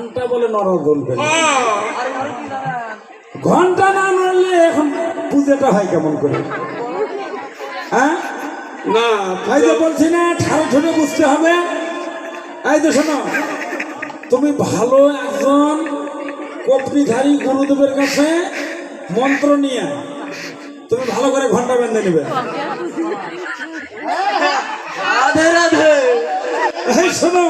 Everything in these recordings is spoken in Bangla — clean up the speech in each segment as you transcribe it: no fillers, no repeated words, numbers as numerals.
ঘন্টা বলে নরদ বলবে ঘন্টা না নড়লে এখন পূজাটা হয় কেমন করে? হ্যাঁ না এই যে বলছি না ঠাড়ো ঠোঁটে বুঝতে হবে। এই যে শোনো, তুমি ভালো একজন কপনিধারী গুরুদেবের কাছে মন্ত্র নিয়ে তুমি ভালো করে ঘন্টা বেঁধে নেবে। রাধে রাধে। এই শোনো,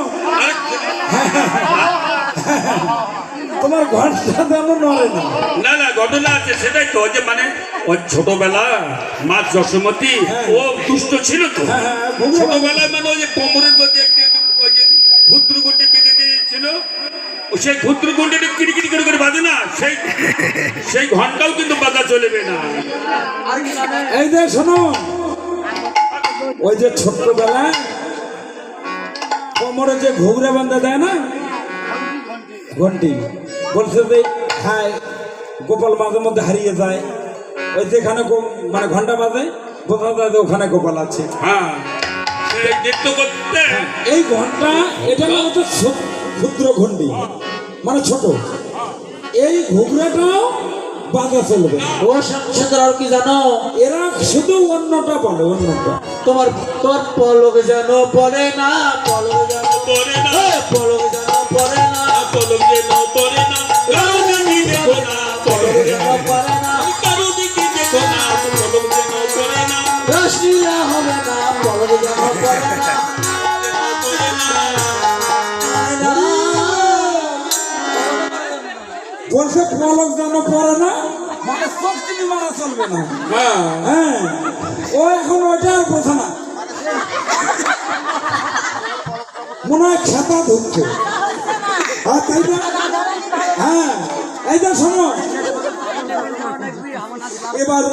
তোমার ঘন্টা যেন নড়ে না। না না ঘটনা আছে, সেটাই তো যে মানে ওই ছোটবেলা মা যশোমতী ও দুষ্ট ছিল তো। ছোটবেলায় মানে ওই যে কোমরের মধ্যে একটি ওই যে ক্ষুদ্র গন্ডি বেঁধে দিয়েছিল, সেই ক্ষুদ্র গন্ডিটা কিরিকিরি করে করে বাজে না, সেই ঘন্টাও কিন্তু বাজা চলবে না। এই যে শোনো, ওই যে ছোট্টবেলায় কোমরে যে ঘুঘরা বান্ধা দেয় না ঘন্টি, বলছে যে খায় গোপাল মাঝে মধ্যে হারিয়ে যায়, ওই যেখানে মানে ঘন্টা বাজে বোঝা যায় যে ওখানে গোপাল আছে। হ্যাঁ দেখতে করতে এই ঘন্টা এটা হচ্ছে ক্ষুদ্র ঘন্টি মানে ছোট, এই ঘুঘরাটাও বাজা চলবে। ও সুন্দর আর কি জানো, এরা শুধু অন্যটা বলে, অন্যটা তোমার তোর পলক যেন পড়ে না, পলক যেন পরে না, পলক যেন পড়ে না, পলক যেন পরে না, কারো দিকে দেখো না, পলক যেন পড়ে না, কারো দিকে দেখো না, পলক যেন পরে না, রসলীলা হবে না, পলক যেন পড়ে না। বলছে পলক যেন পড়ে না, মানে সব চিনি মারা চলবে না। হ্যাঁ ও এখন ওইটা আর বোঝে না, মনে হয় খেতা ধরছে। তাই না? হ্যাঁ এই যে শোনো, এবার